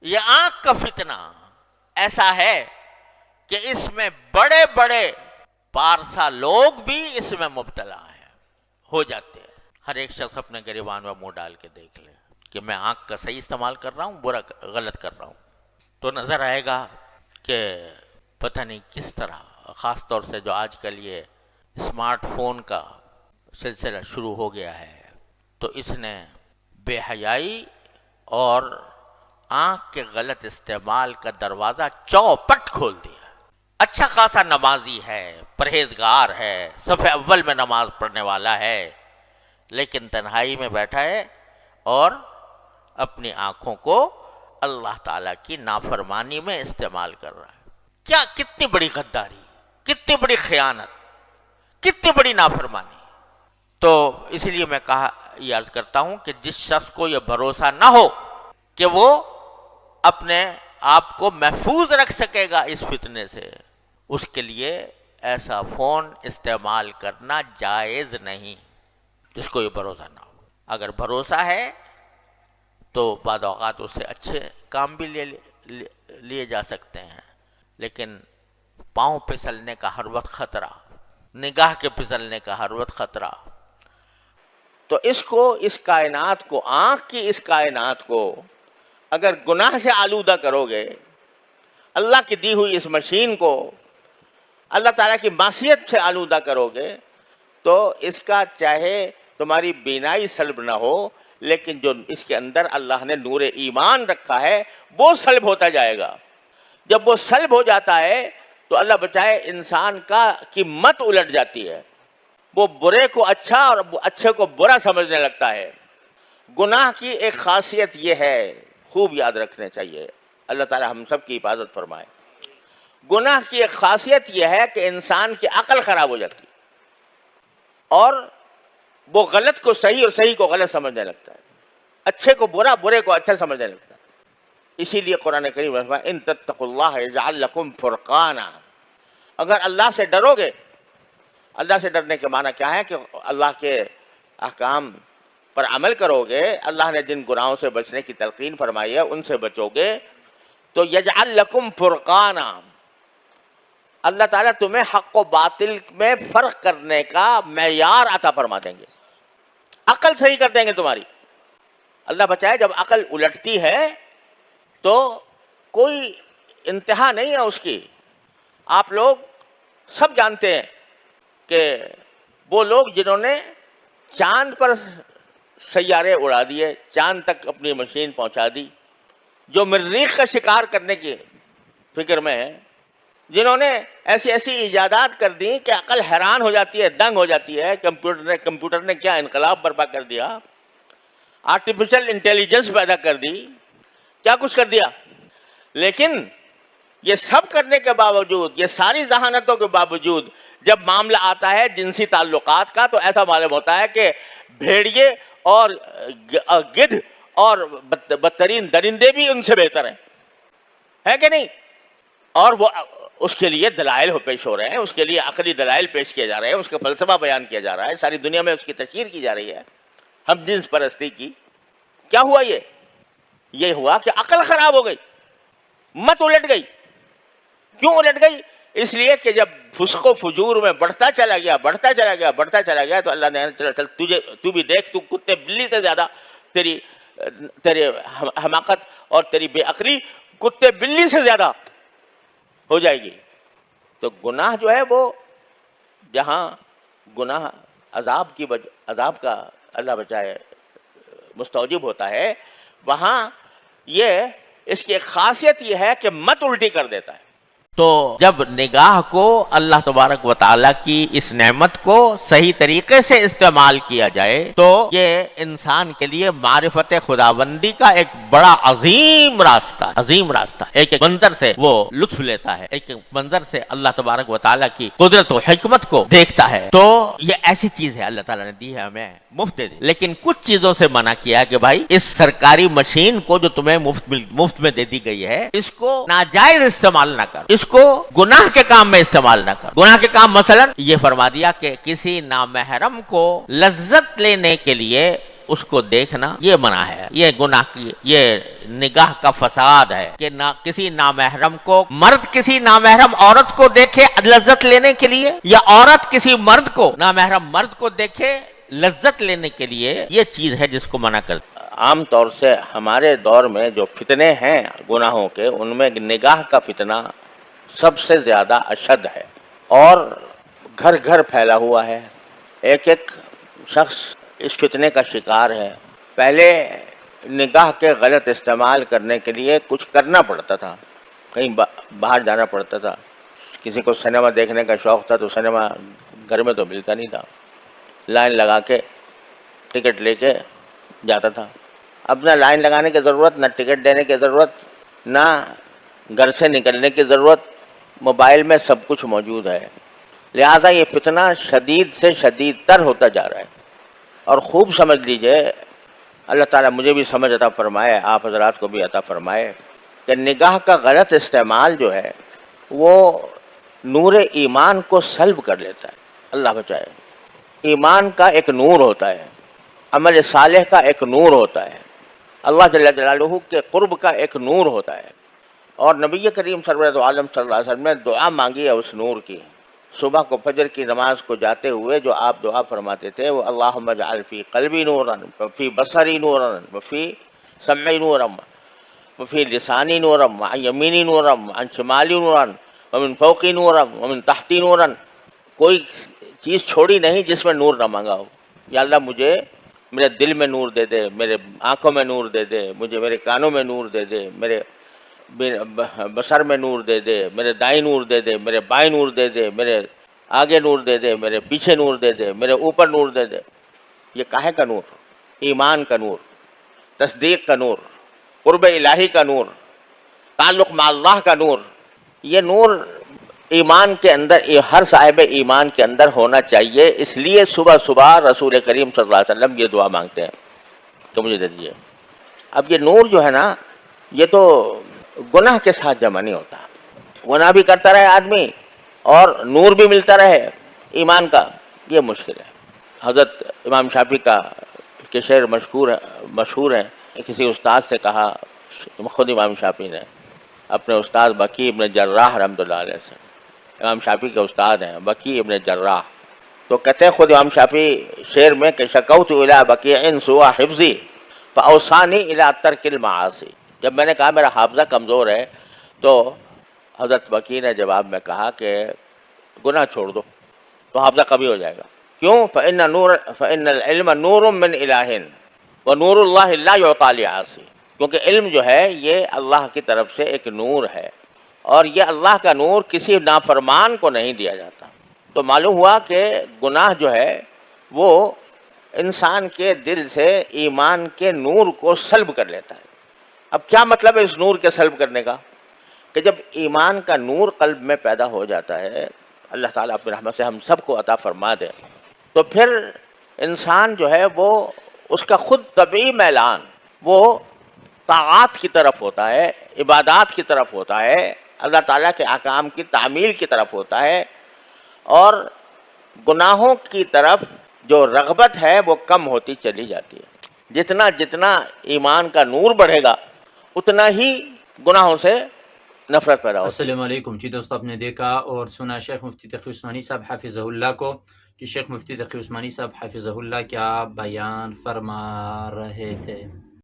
یہ آنکھ کا فتنہ ایسا ہے کہ اس میں بڑے بڑے پارسا لوگ بھی اس میں مبتلا ہیں، ہو جاتے ہیں۔ ہر ایک شخص اپنے گریبان میں منہ ڈال کے دیکھ لے کہ میں آنکھ کا صحیح استعمال کر رہا ہوں، برا غلط کر رہا ہوں، تو نظر آئے گا کہ پتہ نہیں کس طرح، خاص طور سے جو آج کل یہ اسمارٹ فون کا سلسلہ شروع ہو گیا ہے، تو اس نے بے حیائی اور آنکھ کے غلط استعمال کا دروازہ چوپٹ کھول دیا۔ اچھا خاصا نمازی ہے، پرہیزگار ہے، صف اول میں نماز پڑھنے والا ہے، لیکن تنہائی میں بیٹھا ہے اور اپنی آنکھوں کو اللہ تعالیٰ کی نافرمانی میں استعمال کر رہا ہے۔ کیا کتنی بڑی غداری، کتنی بڑی خیانت، کتنی بڑی نافرمانی۔ تو اسی لیے میں یہ عرض کرتا ہوں کہ جس شخص کو یہ بھروسہ نہ ہو کہ وہ اپنے آپ کو محفوظ رکھ سکے گا اس فتنے سے، اس کے لیے ایسا فون استعمال کرنا جائز نہیں، جس کو یہ بھروسہ نہ ہو۔ اگر بھروسہ ہے تو بعض اوقات اس سے اچھے کام بھی لیے جا سکتے ہیں، لیکن پاؤں پھسلنے کا ہر وقت خطرہ، نگاہ کے پھسلنے کا ہر وقت خطرہ۔ تو اس کائنات کو، آنکھ کی اس کائنات کو اگر گناہ سے آلودہ کرو گے، اللہ کی دی ہوئی اس مشین کو اللہ تعالیٰ کی معصیت سے آلودہ کرو گے، تو اس کا چاہے تمہاری بینائی سلب نہ ہو، لیکن جو اس کے اندر اللہ نے نور ایمان رکھا ہے وہ سلب ہوتا جائے گا۔ جب وہ سلب ہو جاتا ہے تو اللہ بچائے انسان کی مت الٹ جاتی ہے، وہ برے کو اچھا اور اچھے کو برا سمجھنے لگتا ہے۔ گناہ کی ایک خاصیت یہ ہے، خوب یاد رکھنے چاہیے، اللہ تعالی ہم سب کی حفاظت فرمائے۔ گناہ کی ایک خاصیت یہ ہے کہ انسان کی عقل خراب ہو جاتی ہے اور وہ غلط کو صحیح اور صحیح کو غلط سمجھنے لگتا ہے، اچھے کو برا، برے کو اچھا سمجھنے لگتا ہے۔ اسی لیے قرآن کریم میں فرمایا ان تتقوا اللہ یجعل لکم فرقانا، اگر اللہ سے ڈرو گے، اللہ سے ڈرنے کے معنی کیا ہے کہ اللہ کے احکام پر عمل کرو گے، اللہ نے جن گناہوں سے بچنے کی تلقین فرمائی ہے ان سے بچو گے، تو یجعل لکم فرقانا، اللہ تعالیٰ تمہیں حق و باطل میں فرق کرنے کا معیار عطا فرما دیں گے، عقل صحیح کر دیں گے تمہاری۔ اللہ بچائے جب عقل الٹتی ہے تو کوئی انتہا نہیں ہے اس کی۔ آپ لوگ سب جانتے ہیں کہ وہ لوگ جنہوں نے چاند پر سیارے اڑا دیے، چاند تک اپنی مشین پہنچا دی، جو مریخ کا شکار کرنے کی فکر میں ہے، جنہوں نے ایسی ایسی ایجادات کر دی کہ عقل حیران ہو جاتی ہے، دنگ ہو جاتی ہے۔ کمپیوٹر نے کیا انقلاب برپا کر دیا، آرٹیفیشل انٹیلیجنس پیدا کر دی، کیا کچھ کر دیا۔ لیکن یہ سب کرنے کے باوجود، یہ ساری ذہانتوں کے باوجود، جب معاملہ آتا ہے جنسی تعلقات کا تو ایسا معلوم ہوتا ہے کہ بھیڑیے اور گدھ اور بدترین درندے بھی ان سے بہتر ہیں، ہے کہ نہیں؟ اور وہ اس کے لیے دلائل پیش ہو رہے ہیں، اس کے لیے عقلی دلائل پیش کیے جا رہے ہیں، اس کا فلسفہ بیان کیا جا رہا ہے، ساری دنیا میں اس کی تشہیر کی جا رہی ہے، ہم جنس پرستی کی۔ کیا ہوا؟ یہ ہوا کہ عقل خراب ہو گئی، مت الٹ گئی۔ کیوں الٹ گئی؟ اس لیے کہ جب فسق و فجور میں بڑھتا چلا گیا تو اللہ نے چل تو بھی دیکھ، تو کتے بلی سے زیادہ تیری حماقت اور تیری بے عقلی کتے بلی سے زیادہ ہو جائے گی۔ تو گناہ جو ہے وہ جہاں گناہ عذاب کا اللہ بچائے مستوجب ہوتا ہے، وہاں اس کی ایک خاصیت یہ ہے کہ مت الٹی کر دیتا ہے۔ تو جب نگاہ کو اللہ تبارک و تعالیٰ کی اس نعمت کو صحیح طریقے سے استعمال کیا جائے تو یہ انسان کے لیے معرفت خداوندی کا ایک بڑا عظیم راستہ ایک منظر سے وہ لطف لیتا ہے، ایک منظر سے اللہ تبارک و تعالیٰ کی قدرت و حکمت کو دیکھتا ہے۔ تو یہ ایسی چیز ہے اللہ تعالیٰ نے دی ہے ہمیں، مفت دے دی، لیکن کچھ چیزوں سے منع کیا کہ بھائی اس سرکاری مشین کو جو تمہیں مفت میں دے دی گئی ہے، اس کو ناجائز استعمال نہ کر، اس کو گناہ کے کام میں استعمال نہ کر۔ گناہ کے کام مثلا یہ فرما دیا کہ کسی نامحرم کو لذت لینے کے لیے اس کو دیکھنا یہ منع ہے، یہ گناہ کی، یہ نگاہ کا فساد ہے کہ نہ کسی نامحرم کو، مرد کسی نامحرم عورت کو دیکھے لذت لینے کے لیے، یا عورت کسی مرد کو، نامحرم مرد کو دیکھے لذت لینے کے لیے، یہ چیز ہے جس کو منع کرتے۔ عام طور سے ہمارے دور میں جو فتنے ہیں گناہوں کے، ان میں نگاہ کا فتنہ سب سے زیادہ اشد ہے اور گھر گھر پھیلا ہوا ہے۔ ایک ایک شخص اس فتنے کا شکار ہے۔ پہلے نگاہ کے غلط استعمال کرنے کے لیے کچھ کرنا پڑتا تھا، کہیں باہر جانا پڑتا تھا۔ کسی کو سنیما دیکھنے کا شوق تھا تو سنیما گھر میں تو ملتا نہیں تھا، لائن لگا کے ٹکٹ لے کے جاتا تھا۔ اب نہ لائن لگانے کی ضرورت، نہ ٹکٹ دینے کی ضرورت، نہ گھر سے نکلنے کی ضرورت، موبائل میں سب کچھ موجود ہے۔ لہذا یہ فتنہ شدید سے شدید تر ہوتا جا رہا ہے۔ اور خوب سمجھ لیجئے، اللہ تعالیٰ مجھے بھی سمجھ عطا فرمائے، آپ حضرات کو بھی عطا فرمائے، کہ نگاہ کا غلط استعمال جو ہے وہ نور ایمان کو سلب کر لیتا ہے۔ اللہ بچائے۔ ایمان کا ایک نور ہوتا ہے، عمل صالح کا ایک نور ہوتا ہے، اللہ جل جلالہ کے قرب کا ایک نور ہوتا ہے، اور نبی کریم سرورت عالم صلی اللہ علیہ وسلم نے دعا مانگی ہے اس نور کی۔ صبح کو فجر کی نماز کو جاتے ہوئے جو آپ دعا فرماتے تھے وہ اللہم اجعل فی قلبی نورا وفی بصری نورا وفی سمعی نورا وفی لسانی نورا وعن یمینی نورا وعن شمالی نورا ومن فوقی نورا ومن تحتی نورا۔ کوئی چیز چھوڑی نہیں جس میں نور نہ مانگا ہو۔ یا اللہ مجھے میرے دل میں نور دے دے، میرے آنکھوں میں نور دے دے، مجھے میرے کانوں میں نور دے دے، میرے بصر میں نور دے دے، میرے دائیں نور دے دے، میرے بائیں نور دے دے، میرے آگے نور دے دے، میرے پیچھے نور دے دے، میرے اوپر نور دے دے۔ یہ کاہے کا نور؟ ایمان کا نور، تصدیق کا نور، قرب الہی کا نور، تعلق مع اللہ کا نور۔ یہ نور ایمان کے اندر، ہر صاحب ایمان کے اندر ہونا چاہیے۔ اس لیے صبح صبح رسول کریم صلی اللہ علیہ وسلم یہ دعا مانگتے ہیں کہ مجھے دے دیجیے۔ اب یہ نور جو ہے نا، یہ تو گناہ کے ساتھ جمع نہیں ہوتا۔ گناہ بھی کرتا رہے آدمی اور نور بھی ملتا رہے ایمان کا، یہ مشکل ہے۔ حضرت امام شافعی کا کہ شعر مشہور ہے، کسی استاد سے کہا، خود امام شافعی نے اپنے استاد بکی ابن جراح رحمۃ اللہ علیہ سے، امام شافعی کے استاد ہیں بکی ابن جراح، تو کہتے ہیں خود امام شافعی شعر میں کہ شکوت الی بکیع سوء حفظی فاوصانی الی ترک المعاصی۔ جب میں نے کہا میرا حافظہ کمزور ہے تو حضرت بکی نے جواب میں کہا کہ گناہ چھوڑ دو تو حافظہ کبھی ہو جائے گا۔ کیوں؟ فإن العلم نور من الہ ونور اللہ لا یعطی لعاصی۔ کیونکہ علم جو ہے یہ اللہ کی طرف سے ایک نور ہے، اور یہ اللہ کا نور کسی نافرمان کو نہیں دیا جاتا۔ تو معلوم ہوا کہ گناہ جو ہے وہ انسان کے دل سے ایمان کے نور کو سلب کر لیتا ہے۔ اب کیا مطلب ہے اس نور کے سلب کرنے کا؟ کہ جب ایمان کا نور قلب میں پیدا ہو جاتا ہے، اللہ تعالیٰ اپنی رحمت سے ہم سب کو عطا فرما دے، تو پھر انسان جو ہے وہ اس کا خود طبعی میلان وہ طاعات کی طرف ہوتا ہے، عبادات کی طرف ہوتا ہے، اللہ تعالیٰ کے احکام کی تعمیل کی طرف ہوتا ہے، اور گناہوں کی طرف جو رغبت ہے وہ کم ہوتی چلی جاتی ہے۔ جتنا جتنا ایمان کا نور بڑھے گا اتنا ہی گناہوں سے نفرت پیدا ہوتی ہے۔ السلام علیکم جی دوستو، آپ نے دیکھا اور سنا شیخ مفتی تقی عثمانی صاحب حافظہ اللہ کو کہ شیخ مفتی تقی عثمانی صاحب حافظہ اللہ کیا بیان فرما رہے تھے۔